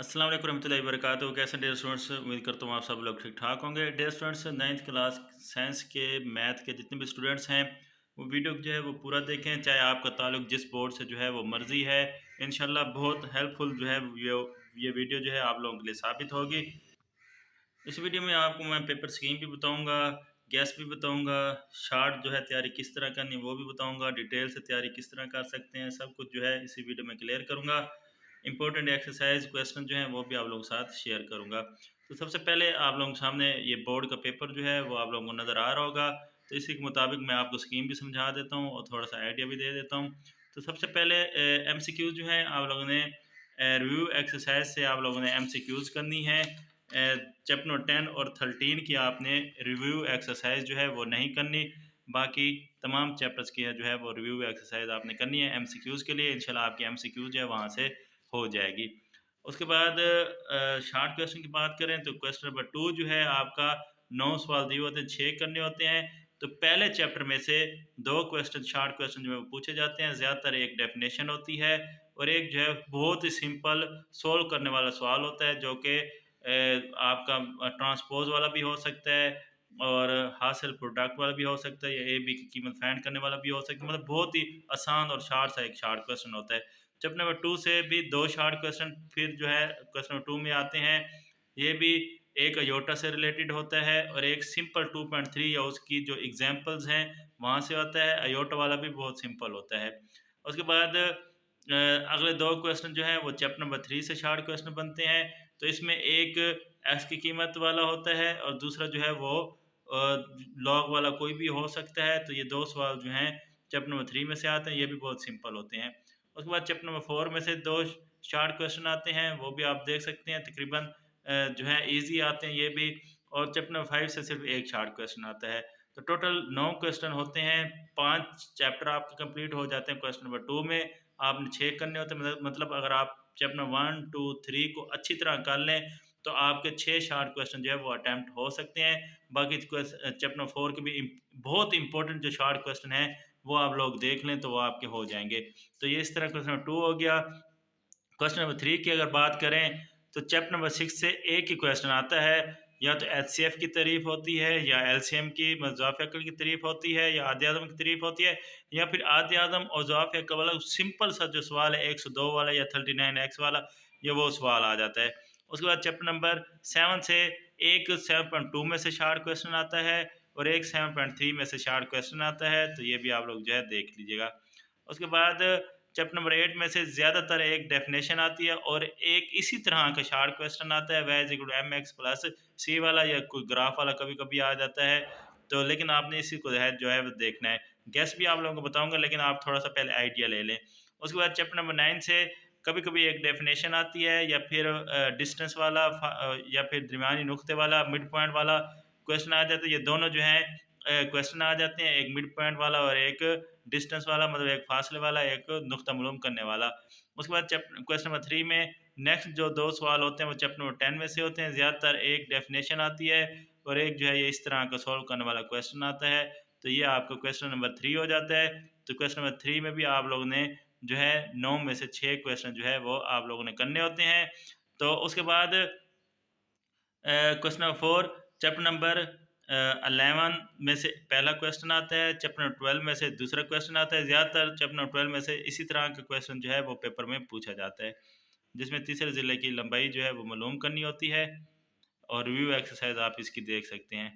अस्सलाम वालेकुम रहमतुल्लाहि व बरकातुहू। कैसे डियर स्टूडेंट्स, उम्मीद करता हूँ आप सब लोग ठीक ठाक होंगे। Dear students, 9th class science के मैथ के जितने भी स्टूडेंट्स हैं वो वीडियो जो है वो पूरा देखें, चाहे आपका ताल्लुक जिस बोर्ड से जो है वो मर्ज़ी है। इंशाल्लाह बहुत हेल्पफुल जो है ये वीडियो जो है आप लोगों के लिए साबित होगी। इस वीडियो में आपको मैं पेपर स्कीम भी बताऊंगा, गैस भी बताऊंगा, शार्ट जो है तैयारी किस तरह करनी वो भी बताऊंगा, डिटेल से तैयारी किस तरह कर सकते हैं, सब कुछ जो है इसी वीडियो में क्लियर करूंगा। इंपॉर्टेंट एक्सरसाइज क्वेश्चन जो है वो भी आप लोगों के साथ शेयर करूंगा। तो सबसे पहले आप लोगों के सामने ये बोर्ड का पेपर जो है वो आप लोगों को नज़र आ रहा होगा। तो इसी के मुताबिक मैं आपको स्कीम भी समझा देता हूँ और थोड़ा सा आइडिया भी दे देता हूँ। तो सबसे पहले MCQs जो है आप लोगों ने रिव्यू एक्सरसाइज से आप लोगों ने MCQs करनी है। चैप्टर 10 और 13 की आपने रिव्यू एक्सरसाइज जो है वो नहीं करनी, बाकी तमाम चैप्टर्स की है जो है वो रिव्यू एक्सरसाइज आपने करनी है MCQs के लिए। इंशाल्लाह आपकी MCQs जो है वहाँ से हो जाएगी। उसके बाद शॉर्ट क्वेश्चन की बात करें तो क्वेश्चन नंबर 2 जो है आपका 9 सवाल दिए होते हैं, 6 करने होते हैं। तो पहले चैप्टर में से 2 क्वेश्चन शॉर्ट क्वेश्चन जो है वो पूछे जाते हैं। ज़्यादातर एक डेफिनेशन होती है और एक जो है बहुत ही सिंपल सोल्व करने वाला सवाल होता है, जो कि आपका ट्रांसपोज वाला भी हो सकता है और हासिल प्रोडक्ट वाला भी हो सकता है, या ए बी की कीमत फाइंड करने वाला भी हो सकता है। मतलब बहुत ही आसान और शार्ट सा एक शॉर्ट क्वेश्चन होता है। चैप्टर नंबर 2 से भी 2 शॉर्ट क्वेश्चन फिर जो है क्वेश्चन नंबर 2 में आते हैं। ये भी एक अयोटा से रिलेटेड होता है और एक सिंपल 2.3 या उसकी जो एग्जांपल्स हैं वहाँ से आता है। अयोटा वाला भी बहुत सिंपल होता है। उसके बाद अगले 2 क्वेश्चन जो हैं वो चैप्टर नंबर 3 से शॉर्ट क्वेश्चन बनते हैं। तो इसमें एक एक्स की कीमत वाला होता है और दूसरा जो है वो लॉग वाला कोई भी हो सकता है। तो ये 2 सवाल जो हैं चैप्टर नंबर 3 में से आते हैं, ये भी बहुत सिंपल होते हैं। उसके बाद चैप्टर नंबर 4 में से 2 शॉर्ट क्वेश्चन आते हैं, वो भी आप देख सकते हैं तकरीबन जो है ईज़ी आते हैं ये भी। और चैप्टर नंबर 5 से सिर्फ 1 शॉर्ट क्वेश्चन आता है। तो टोटल 9 क्वेश्चन होते हैं, 5 चैप्टर आपके कंप्लीट हो जाते हैं। क्वेश्चन नंबर 2 में आपने 6 करने होते हैं, मतलब अगर आप चैप्टर 1, 2, 3 को अच्छी तरह कर लें तो आपके 6 शॉर्ट क्वेश्चन जो है वो अटेम्प्ट हो सकते हैं। बाकी चैप्टर नंबर 4 के भी बहुत इंपॉर्टेंट जो शॉर्ट क्वेश्चन हैं वो आप लोग देख लें तो वो आपके हो जाएंगे। तो ये इस तरह क्वेश्चन नंबर 2 हो गया। क्वेश्चन नंबर 3 की अगर बात करें तो चैप्टर नंबर 6 से एक ही क्वेश्चन आता है, या तो HCF की तारीफ होती है, या LCM की ज़ाफ़ अक़ल की तारीफ होती है, या आदि आदम की तारीफ होती है, या फिर आदि आदम और ज़ाफ़ अक़ल वाला सिंपल सा जो सवाल है 102 वाला या 39x वाला, ये वो सवाल आ जाता है। उसके बाद चैप्टर नंबर 7 से एक 7.2 में से शॉर्ट क्वेश्चन आता है और एक 7.3 में से शॉर्ट क्वेश्चन आता है। तो ये भी आप लोग जो है देख लीजिएगा। उसके बाद चैप्टर नंबर 8 में से ज़्यादातर एक डेफिनेशन आती है और एक इसी तरह का शॉर्ट क्वेश्चन आता है, y = mx प्लस c वाला, या कोई ग्राफ वाला कभी कभी आ जाता है। तो लेकिन आपने इसी को जो है वो देखना है। गैस भी आप लोगों को बताऊंगा, लेकिन आप थोड़ा सा पहले आइडिया ले लें। उसके बाद चैप्टर नंबर 9 से कभी कभी एक डेफिनेशन आती है, या फिर डिस्टेंस वाला या फिर दरमियानी नुक्ते वाला मिड पॉइंट वाला क्वेश्चन आ जाता है। ये दोनों जो हैं क्वेश्चन आ जाते हैं, एक मिड पॉइंट वाला और एक डिस्टेंस वाला, मतलब एक फासले वाला, एक नुक्ता मालूम करने वाला। उसके बाद क्वेश्चन नंबर 3 में नेक्स्ट जो 2 सवाल होते हैं वो चैप्टर नंबर 10 में से होते हैं। ज़्यादातर एक डेफिनेशन आती है और एक जो है ये इस तरह का सॉल्व करने वाला क्वेश्चन आता है। तो ये आपका क्वेश्चन नंबर 3 हो जाता है। तो क्वेश्चन नंबर 3 में भी आप लोगों ने जो है 9 में से 6 क्वेश्चन जो है वो आप लोगों ने करने होते हैं। तो उसके बाद क्वेश्चन नंबर 4 चैप्टर नंबर 11 में से पहला क्वेश्चन आता है, चैप्टर नंबर 12 में से दूसरा क्वेश्चन आता है। ज़्यादातर चैप्टर नंबर 12 में से इसी तरह का क्वेश्चन जो है वो पेपर में पूछा जाता है, जिसमें तीसरे ज़िले की लंबाई जो है वो मालूम करनी होती है और रिव्यू एक्सरसाइज आप इसकी देख सकते हैं।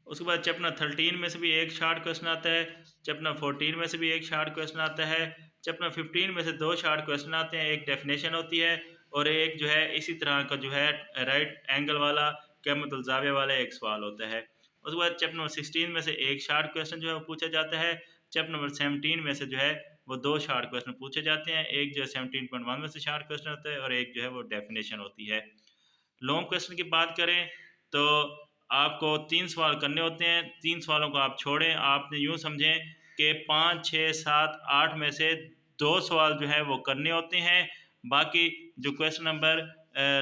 उसके बाद चैप्टर नंबर 13 में से भी एक शॉर्ट क्वेश्चन आता है, चैप्टर नंबर 14 में से भी एक शॉर्ट क्वेश्चन आता है, चैप्टर नंबर 15 में से 2 शॉर्ट क्वेश्चन आते हैं, एक डेफिनेशन होती है और एक जो है इसी तरह का जो है राइट एंगल वाला क़यामतुल ज़ाविया वाला एक सवाल होता है। उसके बाद चैप्टर नंबर 16 में से एक शॉर्ट क्वेश्चन जो है वो पूछा जाता है। चैप्टर नंबर 17 में से जो है वो 2 शॉर्ट क्वेश्चन पूछे जाते हैं, एक जो है 17.1 में से शॉर्ट क्वेश्चन होता है और एक जो है वो डेफिनेशन होती है। लॉन्ग क्वेश्चन की बात करें तो आपको 3 सवाल करने होते हैं। 3 सवालों को आप छोड़ें, आपने यूँ समझें कि 5, 6, 7, 8 में से 2 सवाल जो है वो करने होते हैं। बाकी जो क्वेश्चन नंबर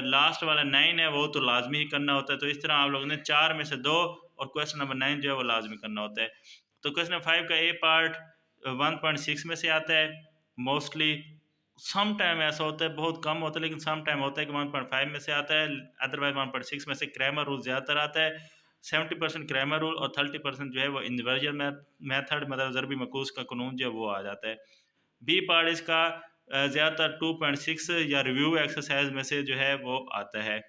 लास्ट वाला 9 है वो तो लाजमी ही करना होता है। तो इस तरह आप लोगों ने 4 में से 2 और क्वेश्चन नंबर 9 जो है वो लाजमी करना होता है। तो क्वेश्चन नंबर 5 का ए पार्ट 1.6 में से आता है मोस्टली। सम टाइम ऐसा होता है, बहुत कम होता है, लेकिन सम टाइम होता है कि 1.5 में से आता है, अदरवाइज 1.6 में से क्रैमर रूल ज़्यादातर आता है। 70% क्रैमर रूल और 30% जो है वो इन्वर्जन मेथड, मतलब ज़रबी मकूस का कानून जो है वो आ जाता है। बी पार्ट इसका ज़्यादातर 2.6 या रिव्यू एक्सरसाइज में से जो है वो आता है।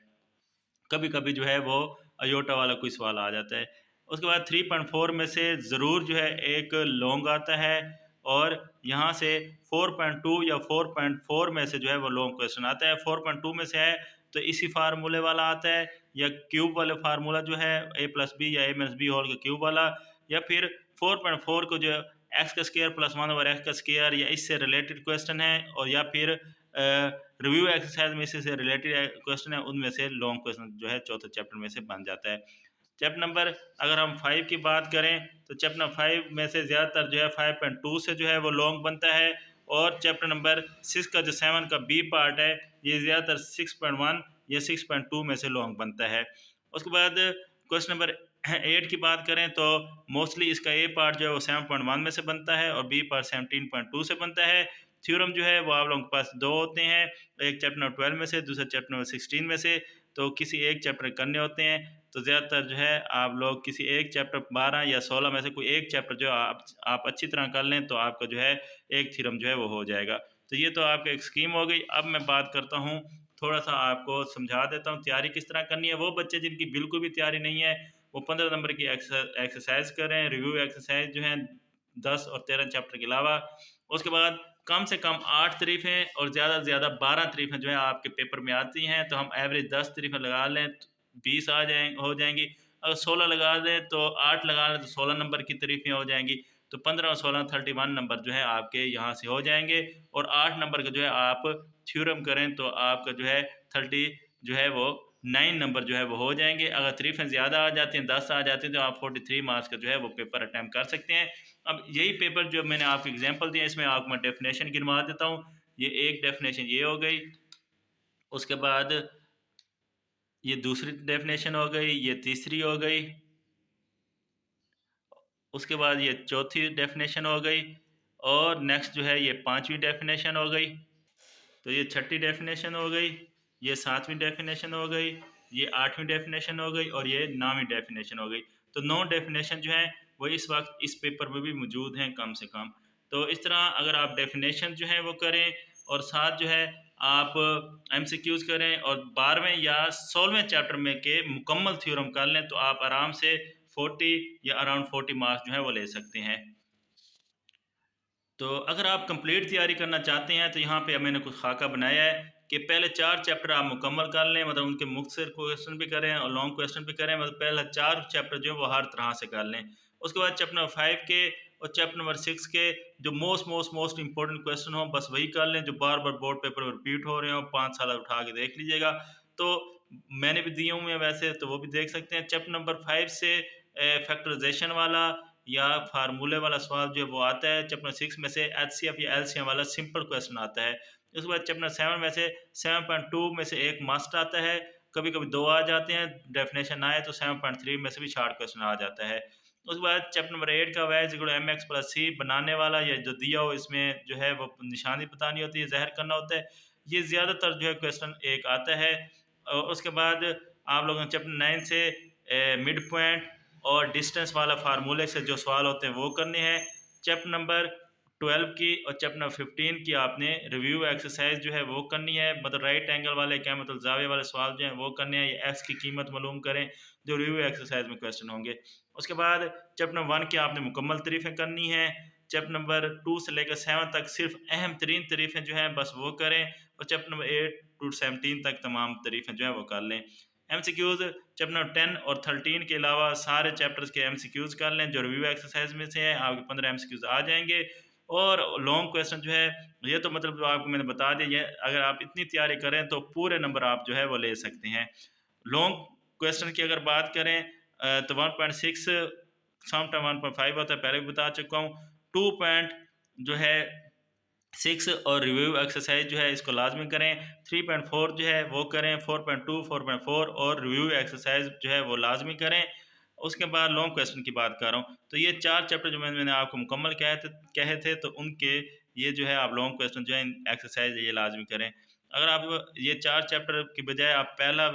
कभी कभी जो है वो अयोटा वाला कोई सवाल आ जाता है। उसके बाद 3.4 में से ज़रूर जो है एक लॉन्ग आता है, और यहाँ से 4.2 या 4.4 में से जो है वो लॉन्ग क्वेश्चन आता है। 4.2 में से है तो इसी फार्मूले वाला आता है, या क्यूब वाले फार्मूला जो है a+b या a-b होल का क्यूब वाला, या फिर 4.4 को जो एक्स का स्केयर प्लस 1/x का स्केयर या इससे रिलेटेड क्वेश्चन है, और या फिर रिव्यू एक्सरसाइज में से रिलेटेड क्वेश्चन है, उनमें से लॉन्ग क्वेश्चन जो है चौथे चैप्टर में से बन जाता है। चैप्टर नंबर अगर हम 5 की बात करें तो चैप्टर नंबर 5 में से ज़्यादातर जो है 5.2 से जो है वो लॉन्ग बनता है, और चैप्टर नंबर 6 का जो 7 का बी पार्ट है ये ज़्यादातर 6.1 या 6.2 में से लॉन्ग बनता है। उसके बाद क्वेश्चन नंबर 8 की बात करें तो मोस्टली इसका ए पार्ट जो है वो 7.1 में से बनता है, और बी पार्ट 17.2 से बनता है। थ्योरम जो है वो आप लोगों के पास दो होते हैं, एक चैप्टर नंबर 12 में से, दूसरा चैप्टर नंबर 16 में से। तो किसी एक चैप्टर करने होते हैं, तो ज़्यादातर जो है आप लोग किसी एक चैप्टर 12 या 16 में से कोई एक चैप्टर जो आप अच्छी तरह कर लें तो आपका जो है एक थ्योरम जो है वो हो जाएगा। तो ये तो आपका एक स्कीम हो गई। अब मैं बात करता हूँ, थोड़ा सा आपको समझा देता हूँ तैयारी किस तरह करनी है। वो बच्चे जिनकी बिल्कुल भी तैयारी नहीं है वो 15 नंबर की एक्सरसाइज करें, रिव्यू एक्सरसाइज जो है 10 और 13 चैप्टर के अलावा। उसके बाद कम से कम 8 तारीफ़ें और ज़्यादा से ज़्यादा 12 तारीफ़ें जो है आपके पेपर में आती हैं, तो हम एवरेज 10 तारीफ़ें लगा लें तो 20 हो जाएंगी। अगर 16 लगा दें तो 8 लगा लें तो 16 नंबर की तारीफ़ें हो जाएंगी। तो 15 और 16 31 नंबर जो है आपके यहाँ से हो जाएंगे, और 8 नंबर का जो है आप थ्योरम करें तो आपका जो है 30 जो है वो 9 नंबर जो है वो हो जाएंगे। अगर तारीफ़ें ज़्यादा आ जाती हैं, 10 आ जाती हैं, तो आप 43 मार्क्स का जो है वो पेपर अटैम्प्ट कर सकते हैं। अब यही पेपर जो मैंने आपको एग्जांपल दिया, इसमें आपको मैं डेफिनेशन गिनवा देता हूँ। ये एक डेफिनेशन ये हो गई, उसके बाद ये दूसरी डेफिनेशन हो गई, ये तीसरी हो गई, उसके बाद ये चौथी डेफिनेशन हो गई, और नेक्स्ट जो है ये पांचवी डेफिनेशन हो गई। तो ये छठी डेफिनेशन हो गई, ये सातवीं डेफिनेशन हो गई, ये आठवीं डेफिनेशन हो गई, और ये 9वीं डेफिनेशन हो गई। तो 9 डेफिनेशन जो है वो इस वक्त इस पेपर में भी मौजूद हैं कम से कम। तो इस तरह अगर आप डेफिनेशन जो है वो करें, और साथ जो है आप एमसीक्यूज करें, और 12वें या 16वें चैप्टर में के मुकम्मल थ्योरम कर लें, तो आप आराम से 40 या अराउंड 40 मार्क्स जो है वो ले सकते हैं। तो अगर आप कंप्लीट तैयारी करना चाहते हैं तो यहाँ पे मैंने कुछ खाका बनाया है कि पहले 4 चैप्टर आप मुकम्मल कर लें, मतलब उनके मुख्तसर क्वेश्चन भी करें और लॉन्ग क्वेश्चन भी करें, मतलब पहले 4 चैप्टर जो है वो हर तरह से कर लें। उसके बाद चैप्टर नंबर 5 के और चैप्टर नंबर 6 के जो मोस्ट इंपॉर्टेंट क्वेश्चन हो बस वही कर लें, जो बार बार बोर्ड पेपर में रिपीट हो रहे हो, 5 साल उठा के देख लीजिएगा। तो मैंने भी दिए हुए हैं वैसे, तो वो भी देख सकते हैं। चैप्टर नंबर 5 से फैक्टराइजेशन वाला या फार्मूले वाला सवाल जो है वो आता है। चैप्टर 6 में से एचसीएफ या एलसीएम वाला सिंपल क्वेश्चन आता है। उसके बाद चैप्टर 7 में से 7.2 में से एक मस्ट आता है, कभी कभी 2 आ जाते हैं, डेफिनेशन आए तो 7.3 में से भी शार्ट क्वेश्चन आ जाता है। उसके बाद चैप्टर नंबर 8 का Y equal M X plus C बनाने वाला, या जो दिया हो इसमें जो है वो निशानी बतानी होती है, ज़ाहिर करना होता है। ये ज़्यादातर जो है क्वेश्चन एक आता है। उसके बाद आप लोगों ने चैप्टर 9 से मिड पॉइंट और डिस्टेंस वाला फार्मूले से जो सवाल होते हैं वो करने हैं। चैप्टर नंबर 12 की और चैप्टर नंबर 15 की आपने रिव्यू एक्सरसाइज जो है वो करनी है, मतलब राइट एंगल वाले क्या मतलब जावे वाले सवाल जो हैं वो करने हैं, या एक्स की कीमत मालूम करें, जो रिव्यू एक्सरसाइज में क्वेश्चन होंगे। उसके बाद चैप्टर नंबर 1 की आपने मुकम्मल तारीफ़ें करनी हैं। चैप्टर नंबर 2 से लेकर 7 तक सिर्फ अहम तरीन तारीफ़ें जो हैं बस वो करें, और चैप्टर नंबर 8 टू 17 तक तमाम तारीफ़ें जो हैं वो कर लें। एमसीक्यूज़ चैप्टर नंबर 10 और 13 के अलावा सारे चैप्टर्स के एमसीक्यूज़ कर लें, जो रिव्यू एक्सरसाइज में से हैं आपके 15 एमसीक्यूज़ आ जाएंगे। और लॉन्ग क्वेश्चन जो है ये तो मतलब जो आपको मैंने बता दिया, ये अगर आप इतनी तैयारी करें तो पूरे नंबर आप जो है वो ले सकते हैं। लॉन्ग क्वेश्चन की अगर बात करें तो 1.6 समटाइम 1.5 होता है, पहले भी बता चुका हूँ। 2 पॉइंट जो है 6 और रिव्यू एक्सरसाइज जो है इसको लाजमी करें। 3.4 जो है वो करें। 4.2 4.4 और रिव्यू एक्सरसाइज जो है वो लाजमी करें। उसके बाद लॉन्ग क्वेश्चन की बात कर रहा हूँ, तो ये 4 चैप्टर जो मैंने आपको मुकम्मल कहे थे तो उनके ये जो है आप लॉन्ग क्वेश्चन जो है एक्सरसाइज ये लाजमी करें। अगर आप ये 4 चैप्टर की बजाय आप पहला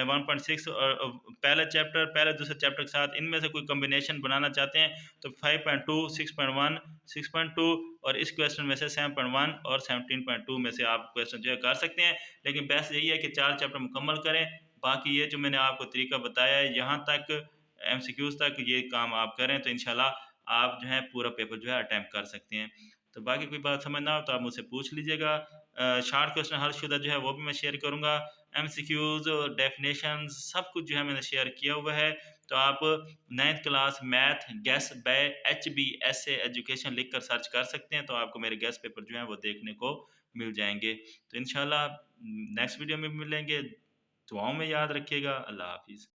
1.6 और पहला चैप्टर पहले दूसरे चैप्टर के साथ इनमें से कोई कॉम्बिनेशन बनाना चाहते हैं तो 5.2, 6.1, 6.2 और इस क्वेश्चन में से 7.1 और 17.2 में से आप क्वेश्चन जो है कर सकते हैं। लेकिन बेस्ट यही है कि 4 चैप्टर मुकम्मल करें। बाकी ये जो मैंने आपको तरीका बताया है यहाँ तक एमसीक्यूज़ तक ये काम आप करें तो इंशाल्लाह आप जो है पूरा पेपर जो है अटेम्प्ट कर सकते हैं। तो बाकी कोई बात समझ ना हो तो आप मुझसे पूछ लीजिएगा। शॉर्ट क्वेश्चन हलशुदा जो है वो भी मैं शेयर करूँगा। एमसीक्यूज़ और डेफिनेशंस सब कुछ जो है मैंने शेयर किया हुआ है। तो आप 9th class math guess by HBSA education लिख कर सर्च कर सकते हैं, तो आपको मेरे गेस पेपर जो हैं वो देखने को मिल जाएँगे। तो इंशाल्लाह नेक्स्ट वीडियो में मिलेंगे। दुआओं में याद रखिएगा। अल्लाह हाफ़िज़।